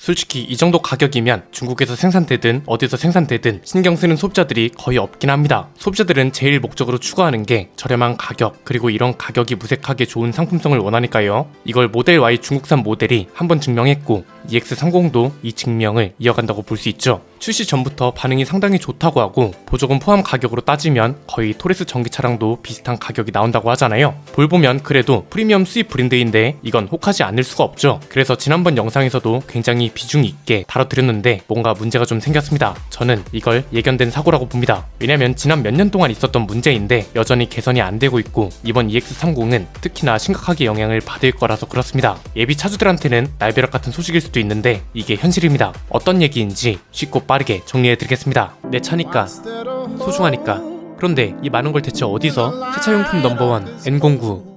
솔직히 이 정도 가격이면 중국에서 생산되든 어디서 생산되든 신경 쓰는 소비자들이 거의 없긴 합니다. 소비자들은 제일 목적으로 추구하는 게 저렴한 가격, 그리고 이런 가격이 무색하게 좋은 상품성을 원하니까요. 이걸 모델 Y 중국산 모델이 한번 증명했고 EX30도 이 증명을 이어간다고 볼 수 있죠. 출시 전부터 반응이 상당히 좋다고 하고 보조금 포함 가격으로 따지면 거의 토레스 전기 차량도 비슷한 가격이 나온다고 하잖아요. 보면 그래도 프리미엄 수입 브랜드인데 이건 혹하지 않을 수가 없죠. 그래서 지난번 영상에서도 굉장히 비중 있게 다뤄드렸는데 뭔가 문제가 좀 생겼습니다. 저는 이걸 예견된 사고라고 봅니다. 왜냐면 지난 몇 년 동안 있었던 문제인데 여전히 개선이 안 되고 있고 이번 EX30은 특히나 심각하게 영향을 받을 거라서 그렇습니다. 예비 차주들한테는 날벼락 같은 소식일 수도 있는데 이게 현실입니다. 어떤 얘기인지 쉽고 빠르게 정리해드리겠습니다. 내 차니까 소중하니까. 그런데 이 많은 걸 대체 어디서? 세차용품 넘버원 N09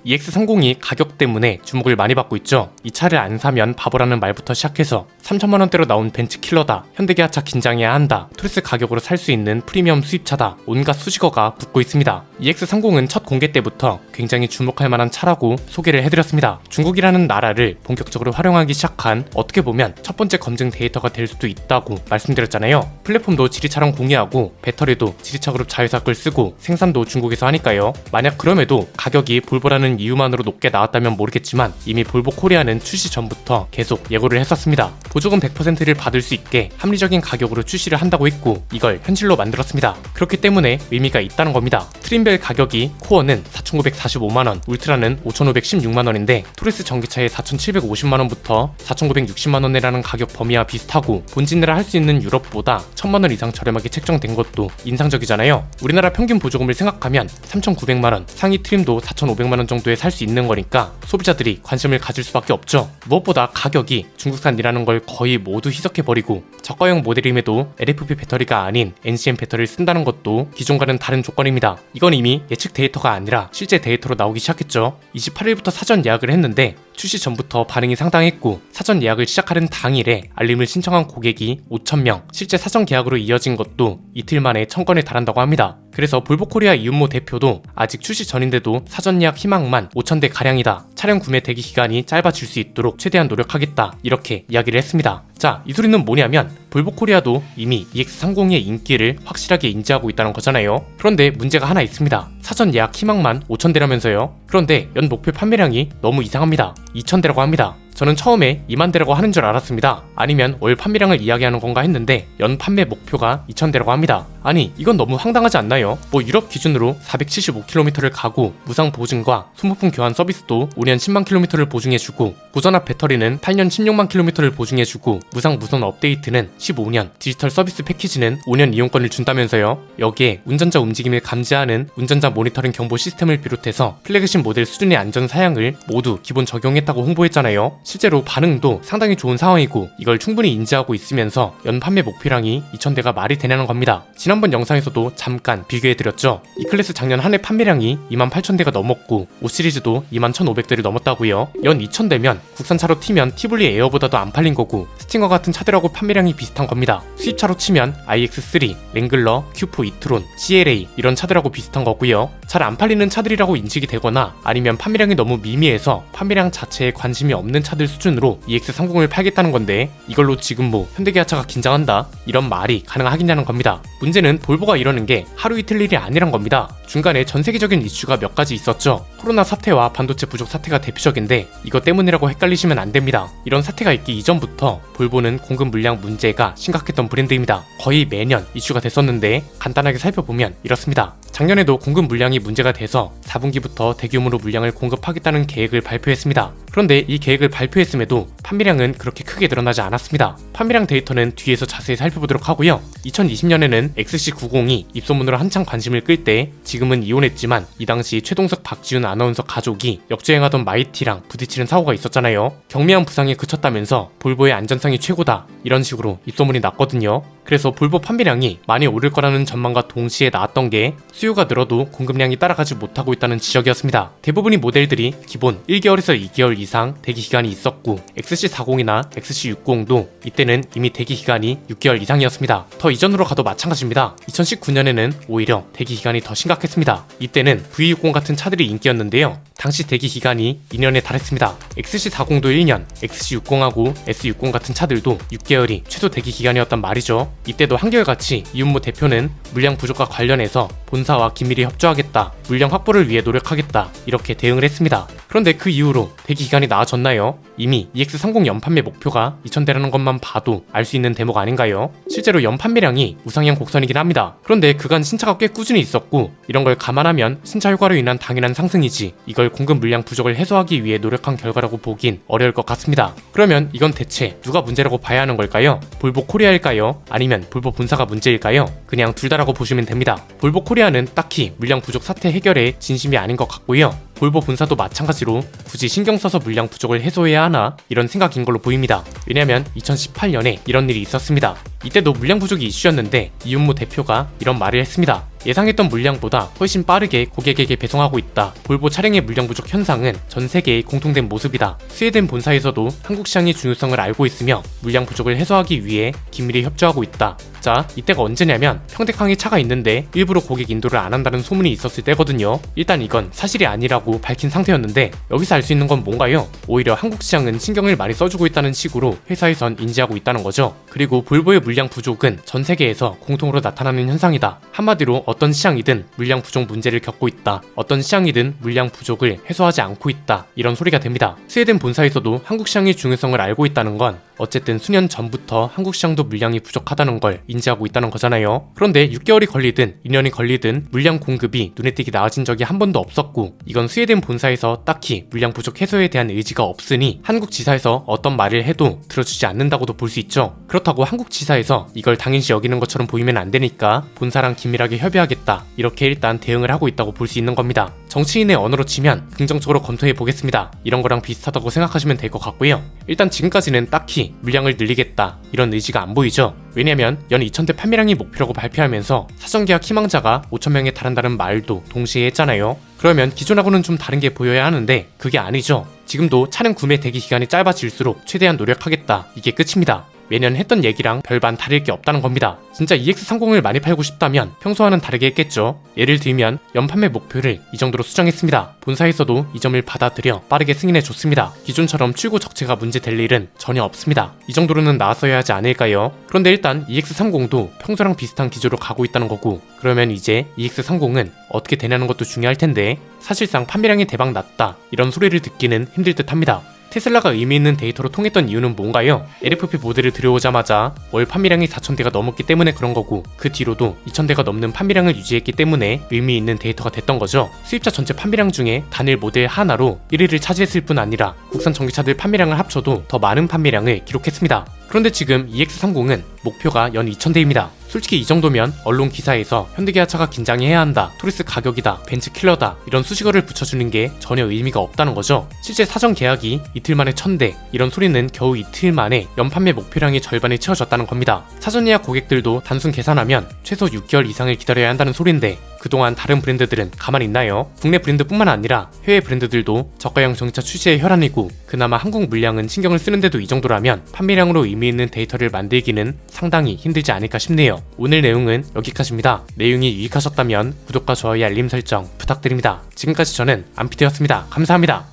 EX30이 가격 때문에 주목을 많이 받고 있죠. 이 차를 안 사면 바보라는 말부터 시작해서 3천만원대로 나온 벤츠 킬러다, 현대기아차 긴장해야 한다, 토레스 가격으로 살 수 있는 프리미엄 수입차다, 온갖 수식어가 붙고 있습니다. EX30은 첫 공개 때부터 굉장히 주목할 만한 차라고 소개를 해드렸습니다. 중국이라는 나라를 본격적으로 활용하기 시작한 어떻게 보면 첫 번째 검증 데이터가 될 수도 있다고 말씀드렸잖아요. 플랫폼도 지리차랑 공유하고 배터리도 지리차그룹 자회사 걸 쓰고 생산도 중국에서 하니까요. 만약 그럼에도 가격이 볼보라는 이유만으로 높게 나왔다면 모르겠지만 이미 볼보 코리아는 출시 전부터 계속 예고를 했었습니다. 보조금 100%를 받을 수 있게 합리적인 가격으로 출시를 한다고 했고 이걸 현실로 만들었습니다. 그렇기 때문에 의미가 있다는 겁니다. 트림벨 가격이 코어는 4,945만원, 울트라는 5,516만원인데 토레스 전기차의 4,750만원부터 4,960만원이라는 가격 범위와 비슷하고 본진내라 할 수 있는 유럽보다 1,000만원 이상 저렴하게 책정된 것도 인상적이잖아요. 우리나라 평균 보조금을 생각하면 3,900만원, 상위 트림도 4,500만원 정도에 살 수 있는 거니까 소비자들이 관심을 가질 수밖에 없죠. 무엇보다 가격이 중국산이라는 걸 거의 모두 희석해버리고 저가형 모델임에도 LFP 배터리가 아닌 NCM 배터리를 쓴다는 것도 기존과는 다른 조건입니다. 이건 이미 예측 데이터가 아니라 실제 데이터로 나오기 시작했죠. 28일부터 사전 예약을 했는데 출시 전부터 반응이 상당했고 사전 예약을 시작하는 당일에 알림을 신청한 고객이 5,000명, 실제 사전 계약으로 이어진 것도 이틀 만에 1,000건에 달한다고 합니다. 그래서 볼보코리아 이윤모 대표도 아직 출시 전인데도 사전 예약 희망만 5,000대 가량이다. 차량 구매 대기 기간이 짧아질 수 있도록 최대한 노력하겠다. 이렇게 이야기를 했습니다. 자, 이 소리는 뭐냐면 볼보코리아도 이미 EX30의 인기를 확실하게 인지하고 있다는 거잖아요. 그런데 문제가 하나 있습니다. 사전 예약 희망만 5,000대라면서요. 그런데 연 목표 판매량이 너무 이상합니다. 2,000대라고 합니다. 저는 처음에 2만 대라고 하는 줄 알았습니다. 아니면 월 판매량을 이야기하는 건가 했는데 연 판매 목표가 2,000대라고 합니다. 아니 이건 너무 황당하지 않나요? 뭐 유럽 기준으로 475km를 가고 무상 보증과 소모품 교환 서비스도 5년 10만 km를 보증해주고 고전압 배터리는 8년 16만 km를 보증해주고 무상 무선 업데이트는 15년, 디지털 서비스 패키지는 5년 이용권을 준다면서요. 여기에 운전자 움직임을 감지하는 운전자 모니터링 경보 시스템을 비롯해서 플래그십 모델 수준의 안전 사양을 모두 기본 적용했다고 홍보했잖아요. 실제로 반응도 상당히 좋은 상황이고 이걸 충분히 인지하고 있으면서 연 판매 목표량이 2,000대가 말이 되냐는 겁니다. 지난번 영상에서도 잠깐 비교해드렸죠. E클래스 작년 한 해 판매량이 28,000대가 넘었고 5시리즈도 21,500대를 넘었다고요. 연 2,000대면 국산차로 치면 티블리 에어보다도 안 팔린 거고 스팅어 같은 차들하고 판매량이 비슷한 겁니다. 수입차로 치면 iX3, 랭글러, Q4 이트론, CLA 이런 차들하고 비슷한 거고요. 잘 안 팔리는 차들이라고 인식이 되거나 아니면 판매량이 너무 미미해서 판매량 자체에 관심이 없는 차들 수준으로 EX30을 팔겠다는 건데 이걸로 지금 뭐 현대기아차가 긴장한다 이런 말이 가능하겠냐는 겁니다. 문제는 볼보가 이러는 게 하루 이틀 일이 아니란 겁니다. 중간에 전 세계적인 이슈가 몇 가지 있었죠. 코로나 사태와 반도체 부족 사태가 대표적인데 이것 때문이라고 헷갈리시면 안 됩니다. 이런 사태가 있기 이전부터 볼보는 공급 물량 문제가 심각했던 브랜드입니다. 거의 매년 이슈가 됐었는데 간단하게 살펴보면 이렇습니다. 작년에도 공급 물량이 문제가 돼서 4분기부터 대규모로 물량을 공급하겠다는 계획을 발표했습니다. 그런데 이 계획을 발표했음에도 판매량은 그렇게 크게 늘어나지 않았습니다. 판매량 데이터는 뒤에서 자세히 살펴보도록 하고요. 2020년에는 XC90이 입소문으로 한창 관심을 끌 때 지금은 이혼했지만 이 당시 최동석 박지훈 아나운서 가족이 역주행하던 마이티랑 부딪히는 사고가 있었잖아요. 경미한 부상에 그쳤다면서 볼보의 안전성이 최고다 이런 식으로 입소문이 났거든요. 그래서 볼보 판매량이 많이 오를 거라는 전망과 동시에 나왔던 게 수요가 늘어도 공급량이 따라가지 못하고 있다는 지적이었습니다. 대부분의 모델들이 기본 1개월에서 2개월 이상 대기 기간이 있었고 XC40이나 XC60도 이때는 이미 대기 기간이 6개월 이상이었습니다. 더 이전으로 가도 마찬가지입니다. 2019년에는 오히려 대기 기간이 더 심각했습니다. 이때는 V60 같은 차들이 인기였는데요. 당시 대기 기간이 2년에 달했습니다. XC40도 1년, XC60하고 S60 같은 차들도 6개월이 최소 대기 기간이었단 말이죠. 이때도 한결같이 이윤모 대표는 물량 부족과 관련해서 본사와 긴밀히 협조하겠다, 물량 확보를 위해 노력하겠다 이렇게 대응을 했습니다. 그런데 그 이후로 대기 기간이 나아졌나요? 이미 EX30 연판매 목표가 2,000대라는 것만 봐도 알 수 있는 대목 아닌가요? 실제로 연판매량이 우상향 곡선이긴 합니다. 그런데 그간 신차가 꽤 꾸준히 있었고 이런 걸 감안하면 신차 효과로 인한 당연한 상승이지 이걸 공급 물량 부족을 해소하기 위해 노력한 결과라고 보긴 어려울 것 같습니다. 그러면 이건 대체 누가 문제라고 봐야 하는 걸까요? 볼보 코리아일까요? 아니면 볼보 본사가 문제일까요? 그냥 둘 다라고 보시면 됩니다. 볼보 코리아는 딱히 물량 부족 사태 해결에 진심이 아닌 것 같고요. 볼보 본사도 마찬가지로 굳이 신경 써서 물량 부족을 해소해야 하나 이런 생각인 걸로 보입니다. 왜냐면 2018년에 이런 일이 있었습니다. 이때도 물량 부족이 이슈였는데 이윤모 대표가 이런 말을 했습니다. 예상했던 물량보다 훨씬 빠르게 고객에게 배송하고 있다. 볼보 차량의 물량 부족 현상은 전 세계의 공통된 모습이다. 스웨덴 본사에서도 한국 시장의 중요성을 알고 있으며 물량 부족을 해소하기 위해 긴밀히 협조하고 있다. 자, 이때가 언제냐면 평택항에 차가 있는데 일부러 고객 인도를 안 한다는 소문이 있었을 때거든요. 일단 이건 사실이 아니라고 밝힌 상태였는데 여기서 알 수 있는 건 뭔가요? 오히려 한국 시장은 신경을 많이 써주고 있다는 식으로 회사에선 인지하고 있다는 거죠. 그리고 볼보의 물량 부족은 전 세계에서 공통으로 나타나는 현상이다. 한마디로 어떤 시장이든 물량 부족 문제를 겪고 있다. 어떤 시장이든 물량 부족을 해소하지 않고 있다. 이런 소리가 됩니다. 스웨덴 본사에서도 한국 시장의 중요성을 알고 있다는 건 어쨌든 수년 전부터 한국 시장도 물량이 부족하다는 걸 인지하고 있다는 거잖아요. 그런데 6개월이 걸리든 2년이 걸리든 물량 공급이 눈에 띄게 나아진 적이 한 번도 없었고 이건 스웨덴 본사에서 딱히 물량 부족 해소에 대한 의지가 없으니 한국 지사에서 어떤 말을 해도 들어주지 않는다고도 볼 수 있죠. 그렇다고 한국 지사에서 이걸 당연시 여기는 것처럼 보이면 안 되니까 본사랑 긴밀하게 협의하겠다 이렇게 일단 대응을 하고 있다고 볼 수 있는 겁니다. 정치인의 언어로 치면 긍정적으로 검토해 보겠습니다. 이런 거랑 비슷하다고 생각하시면 될 것 같고요. 일단 지금까지는 딱히 물량을 늘리겠다 이런 의지가 안 보이죠. 왜냐면 연 2,000대 판매량이 목표라고 발표하면서 사전계약 희망자가 5,000명에 달한다는 말도 동시에 했잖아요. 그러면 기존하고는 좀 다른 게 보여야 하는데 그게 아니죠. 지금도 차량 구매 대기 기간이 짧아질수록 최대한 노력하겠다 이게 끝입니다. 매년 했던 얘기랑 별반 다를 게 없다는 겁니다. 진짜 EX30을 많이 팔고 싶다면 평소와는 다르게 했겠죠. 예를 들면 연판매 목표를 이 정도로 수정했습니다. 본사에서도 이 점을 받아들여 빠르게 승인해 줬습니다. 기존처럼 출고 적체가 문제될 일은 전혀 없습니다. 이 정도로는 나왔어야 하지 않을까요? 그런데 일단 EX30도 평소랑 비슷한 기조로 가고 있다는 거고 그러면 이제 EX30은 어떻게 되냐는 것도 중요할 텐데 사실상 판매량이 대박 났다 이런 소리를 듣기는 힘들 듯 합니다. 테슬라가 의미 있는 데이터로 통했던 이유는 뭔가요? LFP 모델을 들여오자마자 월 판매량이 4,000대가 넘었기 때문에 그런 거고 그 뒤로도 2,000대가 넘는 판매량을 유지했기 때문에 의미 있는 데이터가 됐던 거죠. 수입차 전체 판매량 중에 단일 모델 하나로 1위를 차지했을 뿐 아니라 국산 전기차들 판매량을 합쳐도 더 많은 판매량을 기록했습니다. 그런데 지금 EX30은 목표가 연 2,000대입니다. 솔직히 이 정도면 언론 기사에서 현대기아차가 긴장해야 한다, 토리스 가격이다, 벤츠 킬러다 이런 수식어를 붙여주는 게 전혀 의미가 없다는 거죠. 실제 사전 계약이 이틀 만에 1,000대 이런 소리는 겨우 이틀 만에 연판매 목표량의 절반이 채워졌다는 겁니다. 사전 예약 고객들도 단순 계산하면 최소 6개월 이상을 기다려야 한다는 소린데 그동안 다른 브랜드들은 가만히 있나요? 국내 브랜드뿐만 아니라 해외 브랜드들도 저가형 전기차 출시에 혈안이고 그나마 한국 물량은 신경을 쓰는데도 이 정도라면 판매량으로 의미 있는 데이터를 만들기는 상당히 힘들지 않을까 싶네요. 오늘 내용은 여기까지입니다. 내용이 유익하셨다면 구독과 좋아요 알림 설정 부탁드립니다. 지금까지 저는 안피디였습니다. 감사합니다.